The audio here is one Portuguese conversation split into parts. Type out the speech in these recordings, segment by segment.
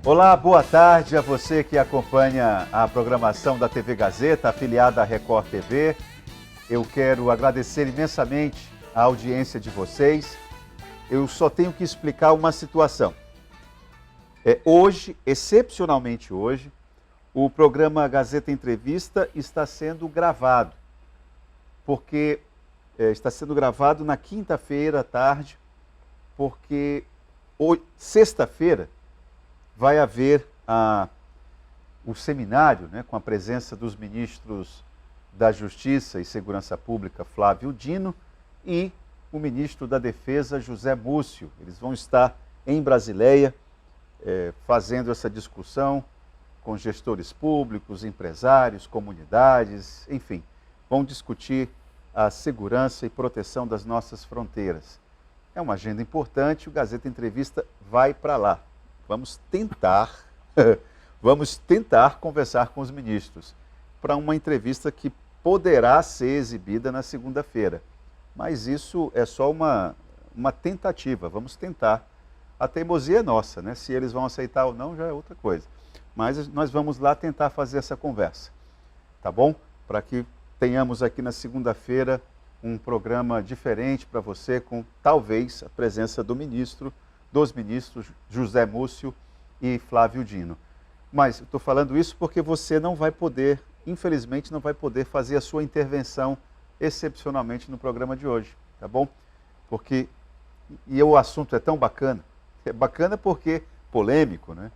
Olá, boa tarde a você que acompanha a programação da TV Gazeta, afiliada à Record TV. Eu quero agradecer imensamente a audiência de vocês. Eu só tenho que explicar uma situação. Hoje, excepcionalmente hoje, o programa Gazeta Entrevista está sendo gravado, porque está sendo gravado na quinta-feira à tarde, porque sexta-feira vai haver o seminário, com a presença dos ministros da Justiça e Segurança Pública, Flávio Dino, e o ministro da Defesa, José Múcio. Eles vão estar em Brasileia, fazendo essa discussão com gestores públicos, empresários, comunidades, enfim, vão discutir a segurança e proteção das nossas fronteiras. É uma agenda importante, o Gazeta Entrevista vai para lá. Vamos tentar conversar com os ministros para uma entrevista que poderá ser exibida na segunda-feira. Mas isso é só uma tentativa, vamos tentar. A teimosia é nossa, né? Se eles vão aceitar ou não já é outra coisa. Mas nós vamos lá tentar fazer essa conversa, tá bom? Para que tenhamos aqui na segunda-feira um programa diferente para você, com talvez a presença dos ministros José Múcio e Flávio Dino. Mas estou falando isso porque você não vai poder, infelizmente, não vai poder fazer a sua intervenção excepcionalmente no programa de hoje, tá bom? Porque o assunto é tão bacana, porque polêmico, né?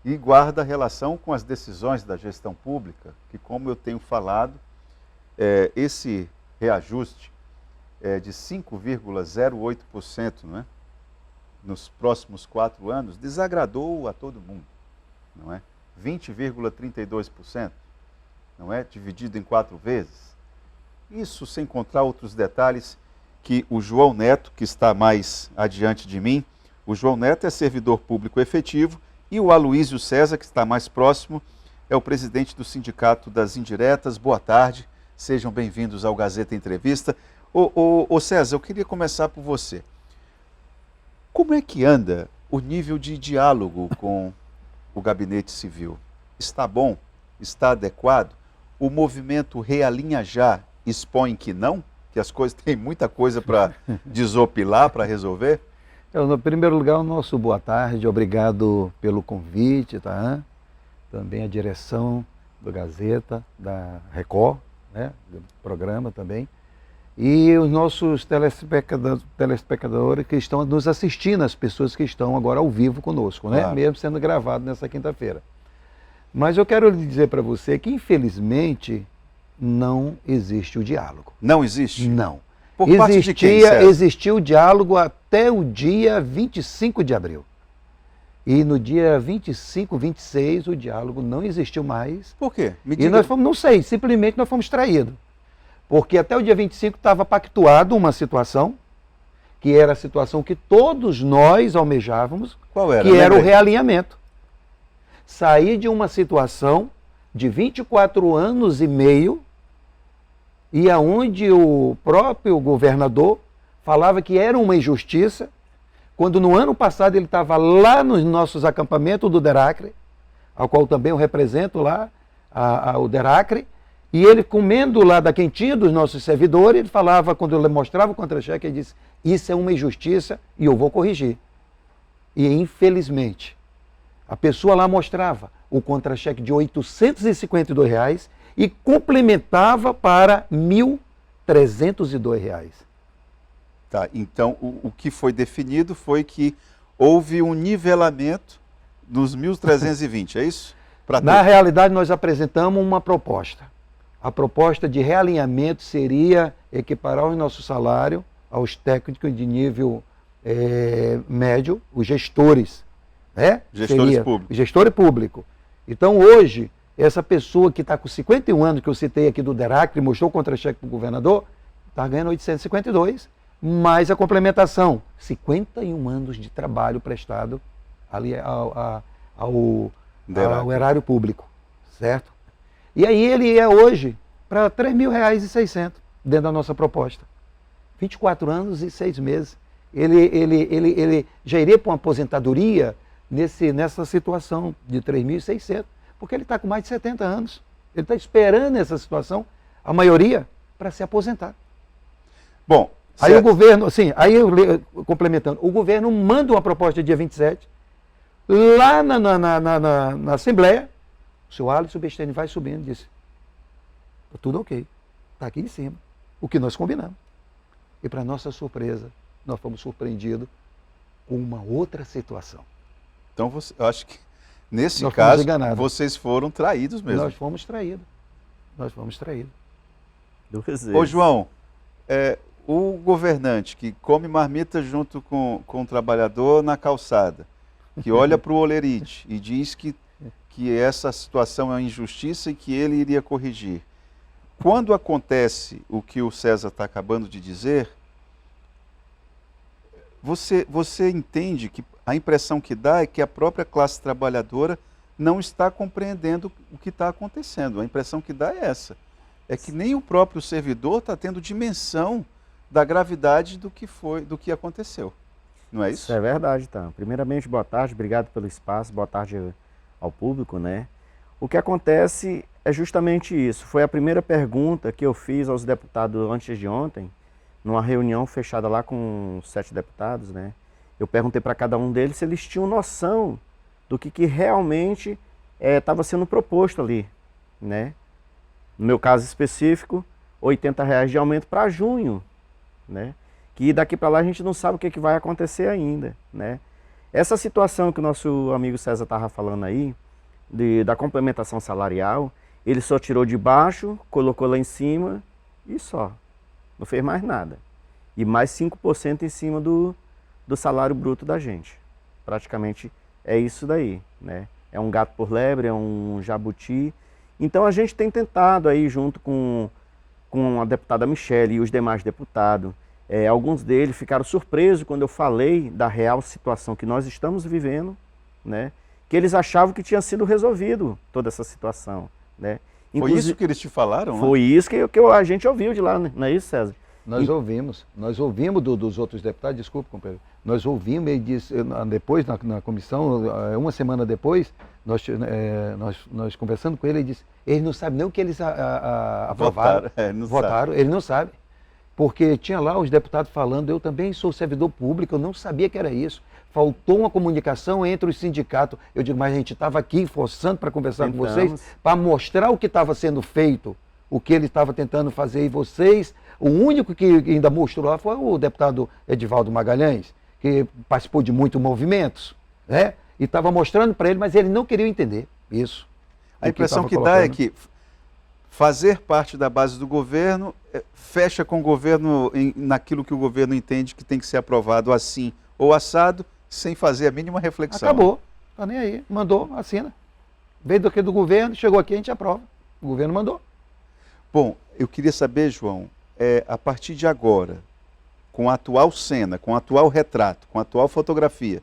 E guarda relação com as decisões da gestão pública, que, como eu tenho falado, esse reajuste de 5,08%, não é? Nos próximos 4 anos, desagradou a todo mundo, não é? 20,32%, não é? Dividido em 4 vezes. Isso sem contar outros detalhes que o João Neto, que está mais adiante de mim, o João Neto é servidor público efetivo e o Aloísio César, que está mais próximo, é o presidente do Sindicato das Indiretas. Boa tarde, sejam bem-vindos ao Gazeta Entrevista. Ô César, eu queria começar por você. Como é que anda o nível de diálogo com o Gabinete Civil? Está bom? Está adequado? O movimento Realinha Já expõe que não? Que as coisas têm muita coisa para desopilar, para resolver? No primeiro lugar, o nosso boa tarde, obrigado pelo convite, tá? Também a direção do Gazeta, da Record, né? Do programa também. E os nossos telespectadores que estão nos assistindo, as pessoas que estão agora ao vivo conosco, né? Claro. Mesmo sendo gravado nessa quinta-feira. Mas eu quero lhe dizer para você que, infelizmente, não existe o diálogo. Não existe? Não. Por parte de quem, César? Existiu o diálogo até o dia 25 de abril. E no dia 25, 26, o diálogo não existiu mais. Por quê? E nós fomos, não sei, simplesmente nós fomos traídos. Porque até o dia 25 estava pactuado uma situação, que era a situação que todos nós almejávamos. Qual era? Que era o realinhamento. Sair de uma situação de 24 anos e meio, e aonde o próprio governador falava que era uma injustiça, quando no ano passado ele estava lá nos nossos acampamentos do Deracre, ao qual também eu represento lá, o Deracre, e ele comendo lá da quentinha dos nossos servidores, ele falava, quando ele mostrava o contra-cheque, ele disse, isso é uma injustiça e eu vou corrigir. E infelizmente, a pessoa lá mostrava o contra-cheque de R$ 852 e complementava para R$ 1.302. Tá, então o que foi definido foi que houve um nivelamento nos 1.320, é isso? Na realidade, nós apresentamos uma proposta. A proposta de realinhamento seria equiparar o nosso salário aos técnicos de nível médio, os gestores. Né? Gestores públicos. Gestor público. Então, hoje, essa pessoa que está com 51 anos, que eu citei aqui do Deracre, mostrou o contra-cheque para o governador, está ganhando 852, mais a complementação, 51 anos de trabalho prestado ali ao erário público, certo? E aí ele é hoje para R$ 3.600 dentro da nossa proposta. 24 anos e 6 meses. Ele já iria para uma aposentadoria nessa situação de 3.600, porque ele está com mais de 70 anos. Ele está esperando essa situação, a maioria, para se aposentar. Bom, aí o governo, assim, complementando, o governo manda uma proposta dia 27, lá na Assembleia, o senhor Alisson Besteni vai subindo e disse, tá tudo ok, está aqui em cima, o que nós combinamos. E para nossa surpresa, nós fomos surpreendidos com uma outra situação. Então, eu acho que nesse caso, vocês foram traídos mesmo. Nós fomos traídos. Nós fomos traídos. Ô João, o governante que come marmita junto com o trabalhador na calçada, que olha para o olerite e diz que essa situação é uma injustiça e que ele iria corrigir. Quando acontece o que o César está acabando de dizer, você entende que a impressão que dá é que a própria classe trabalhadora não está compreendendo o que está acontecendo. A impressão que dá é essa. É que nem o próprio servidor está tendo dimensão da gravidade do que aconteceu. Não é isso? Isso é verdade, tá. Primeiramente, boa tarde, obrigado pelo espaço, boa tarde ao público, né? O que acontece é justamente isso. Foi a primeira pergunta que eu fiz aos deputados antes de ontem, numa reunião fechada lá com 7 deputados, né? Eu perguntei para cada um deles se eles tinham noção do que realmente estava sendo proposto ali, né? No meu caso específico, R$80 de aumento para junho, né? Que daqui para lá a gente não sabe o que vai acontecer ainda, né? Essa situação que o nosso amigo César estava falando aí, da complementação salarial, ele só tirou de baixo, colocou lá em cima e só. Não fez mais nada. E mais 5% em cima do salário bruto da gente. Praticamente é isso daí, né? É um gato por lebre, é um jabuti. Então a gente tem tentado aí, junto com a deputada Michele e os demais deputados, alguns deles ficaram surpresos quando eu falei da real situação que nós estamos vivendo, né? Que eles achavam que tinha sido resolvido toda essa situação, né? Foi isso que eles te falaram? Foi isso que a gente ouviu de lá, não é isso, César? Nós ouvimos dos outros deputados, desculpe, companheiro, nós ouvimos, ele disse, depois na comissão, uma semana depois, nós conversando com ele, ele disse, ele não sabe nem o que eles aprovaram, votaram, ele não sabe. Porque tinha lá os deputados falando, eu também sou servidor público, eu não sabia que era isso. Faltou uma comunicação entre os sindicatos. Eu digo, mas a gente estava aqui forçando para conversar com vocês, para mostrar o que estava sendo feito, o que ele estava tentando fazer. E vocês, o único que ainda mostrou lá foi o deputado Edivaldo Magalhães, que participou de muitos movimentos, né? E estava mostrando para ele, mas ele não queria entender isso. A impressão que dá é que fazer parte da base do governo fecha com o governo naquilo que o governo entende que tem que ser aprovado assim ou assado, sem fazer a mínima reflexão. Acabou, tá nem aí, mandou, assina. Veio do governo, chegou aqui, a gente aprova. O governo mandou. Bom, eu queria saber, João, a partir de agora, com a atual cena, com o atual retrato, com a atual fotografia,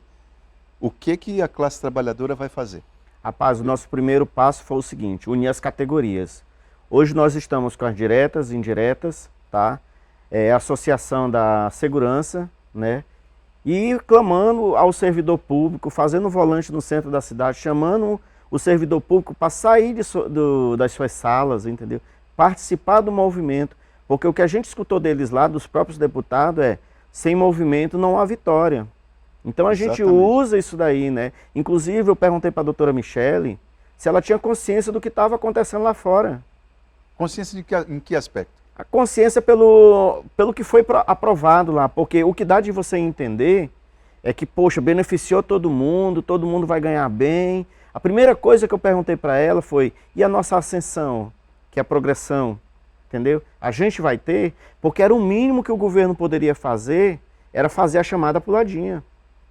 o que a classe trabalhadora vai fazer? Rapaz, o nosso primeiro passo foi o seguinte, unir as categorias. Hoje nós estamos com as diretas e indiretas, tá? Associação da segurança, né? E clamando ao servidor público, fazendo volante no centro da cidade, chamando o servidor público para sair das suas salas, entendeu? Participar do movimento, porque o que a gente escutou deles lá, dos próprios deputados, sem movimento não há vitória. Então a gente usa isso daí, né? Inclusive eu perguntei para a doutora Michele se ela tinha consciência do que estava acontecendo lá fora. Consciência em que aspecto? A consciência pelo que foi aprovado lá, porque o que dá de você entender é que, poxa, beneficiou todo mundo vai ganhar bem. A primeira coisa que eu perguntei para ela foi, e a nossa ascensão, que é a progressão, entendeu? A gente vai ter, porque era o mínimo que o governo poderia fazer, era fazer a chamada puladinha,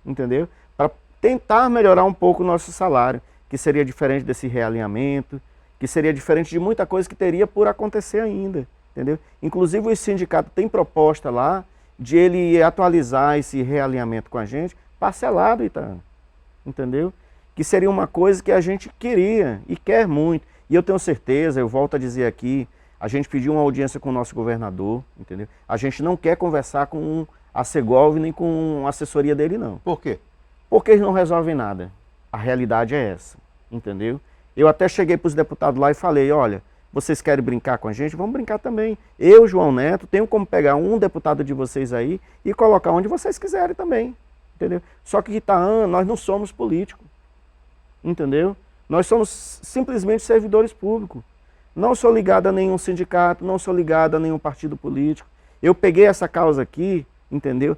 entendeu? Para tentar melhorar um pouco o nosso salário, que seria diferente desse realinhamento, que seria diferente de muita coisa que teria por acontecer ainda, entendeu? Inclusive o sindicato tem proposta lá de ele atualizar esse realinhamento com a gente, parcelado, entendeu? Que seria uma coisa que a gente queria e quer muito. E eu tenho certeza, eu volto a dizer aqui, a gente pediu uma audiência com o nosso governador, entendeu? A gente não quer conversar com a Segovia nem com a assessoria dele, não. Por quê? Porque eles não resolvem nada. A realidade é essa, entendeu? Eu até cheguei para os deputados lá e falei, olha, vocês querem brincar com a gente? Vamos brincar também. Eu, João Neto, tenho como pegar um deputado de vocês aí e colocar onde vocês quiserem também, entendeu? Só que Itaã, nós não somos políticos, entendeu? Nós somos simplesmente servidores públicos. Não sou ligado a nenhum sindicato, não sou ligado a nenhum partido político. Eu peguei essa causa aqui, entendeu?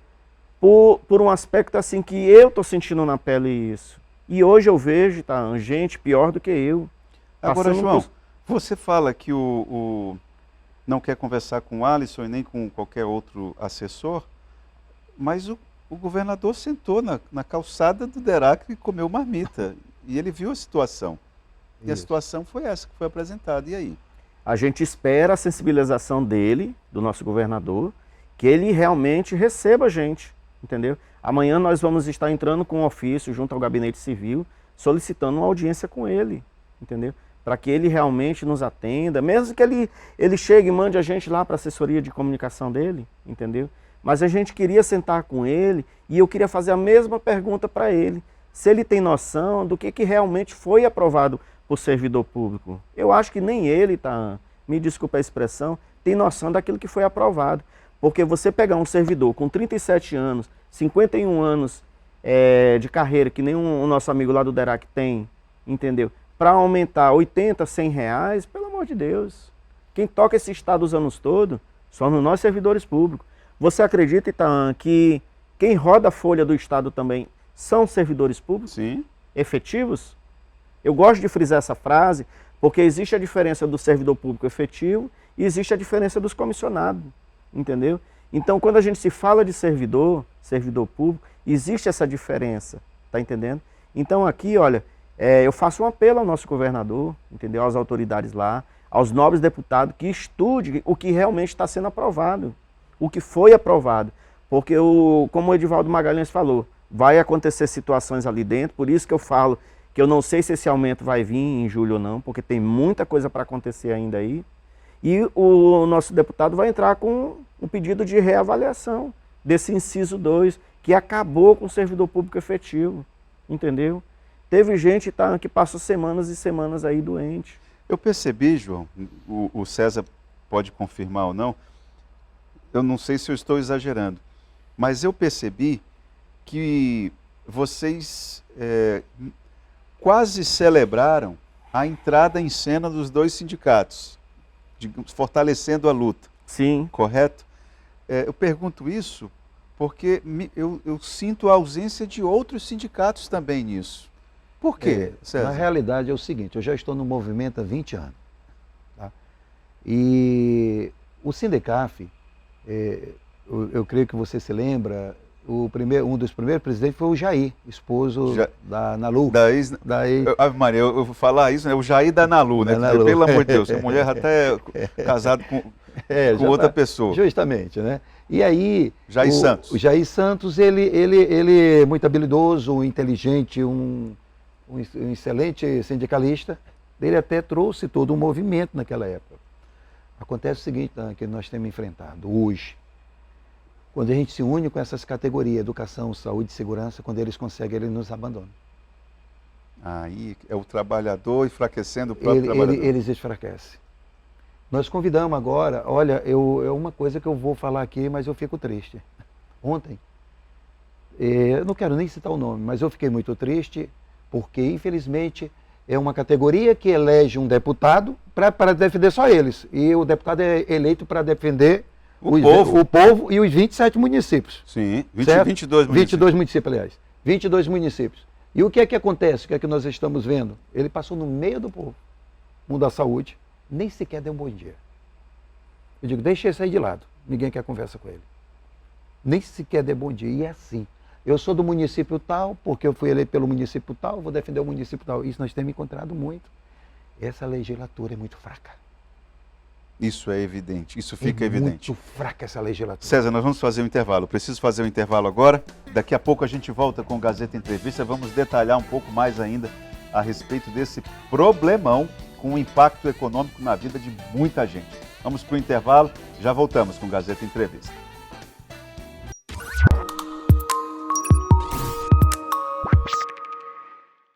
Por um aspecto assim que eu estou sentindo na pele isso. E hoje eu vejo, tá, gente pior do que eu. Agora, João, você fala que não quer conversar com o Alisson e nem com qualquer outro assessor, mas o governador sentou na calçada do Derac e comeu marmita. E ele viu a situação. E a situação foi essa que foi apresentada. E aí? A gente espera a sensibilização dele, do nosso governador, que ele realmente receba a gente, entendeu? Amanhã nós vamos estar entrando com um ofício junto ao Gabinete Civil, solicitando uma audiência com ele, entendeu? Para que ele realmente nos atenda, mesmo que ele chegue e mande a gente lá para a assessoria de comunicação dele, entendeu? Mas a gente queria sentar com ele e eu queria fazer a mesma pergunta para ele, se ele tem noção do que realmente foi aprovado por servidor público. Eu acho que nem ele, tá, me desculpa a expressão, tem noção daquilo que foi aprovado. Porque você pegar um servidor com 37 anos, 51 anos de carreira, que nem o nosso amigo lá do Derac tem, entendeu? Para aumentar 80, 100 reais, pelo amor de Deus. Quem toca esse Estado os anos todos somos nós servidores públicos. Você acredita, Itaã, que quem roda a folha do Estado também são servidores públicos? Sim. Efetivos? Eu gosto de frisar essa frase porque existe a diferença do servidor público efetivo e existe a diferença dos comissionados, entendeu? Então, quando a gente se fala de servidor público, existe essa diferença, tá entendendo? Então aqui, olha, eu faço um apelo ao nosso governador, entendeu? Às autoridades lá, aos nobres deputados, que estude o que realmente está sendo aprovado, o que foi aprovado. Porque, como o Edivaldo Magalhães falou, vai acontecer situações ali dentro, por isso que eu falo que eu não sei se esse aumento vai vir em julho ou não, porque tem muita coisa para acontecer ainda aí. E o nosso deputado vai entrar com um pedido de reavaliação desse inciso 2, que acabou com o servidor público efetivo, entendeu? Teve gente que passou semanas e semanas aí doente. Eu percebi, João, o César pode confirmar ou não, eu não sei se eu estou exagerando, mas eu percebi que vocês quase celebraram a entrada em cena dos dois sindicatos, fortalecendo a luta. Sim. Correto? Eu pergunto isso porque eu sinto a ausência de outros sindicatos também nisso. Por quê, César? Na realidade é o seguinte, eu já estou no movimento há 20 anos. Tá? E o Sindecaf, eu creio que você se lembra, um dos primeiros presidentes foi o Jair, esposo da Nalu. Ave Maria, eu vou falar isso, né? O Jair da Nalu, né? Nalu. Pelo amor de Deus, a mulher até casado com outra pessoa. Justamente, né? E aí... Jair Santos. O Jair Santos, ele é muito habilidoso, inteligente, um excelente sindicalista. Ele até trouxe todo um movimento naquela época. Acontece o seguinte, que nós temos enfrentado hoje. Quando a gente se une com essas categorias, educação, saúde e segurança, quando eles conseguem, eles nos abandonam. Aí é o trabalhador enfraquecendo o próprio trabalhador. Eles enfraquecem. Nós convidamos agora, olha, é uma coisa que eu vou falar aqui, mas eu fico triste. Ontem, eu não quero nem citar o nome, mas eu fiquei muito triste, porque infelizmente é uma categoria que elege um deputado para defender só eles. E o deputado é eleito para defender o povo e os 27 municípios. Sim, 22 municípios. 22 municípios, aliás. 22 municípios. E o que é que acontece? O que é que nós estamos vendo? Ele passou no meio do povo, mundo da saúde, nem sequer deu um bom dia. Eu digo, deixa ele sair de lado, ninguém quer conversa com ele. Nem sequer deu bom dia, e é assim. Eu sou do município tal, porque eu fui eleito pelo município tal, vou defender o município tal. Isso nós temos encontrado muito. Essa legislatura é muito fraca. Isso é evidente, isso fica evidente. Muito fraca essa legislatura. César, nós vamos fazer um intervalo. Preciso fazer um intervalo agora. Daqui a pouco a gente volta com o Gazeta Entrevista. Vamos detalhar um pouco mais ainda a respeito desse problemão com um impacto econômico na vida de muita gente. Vamos para o intervalo, já voltamos com o Gazeta Entrevista.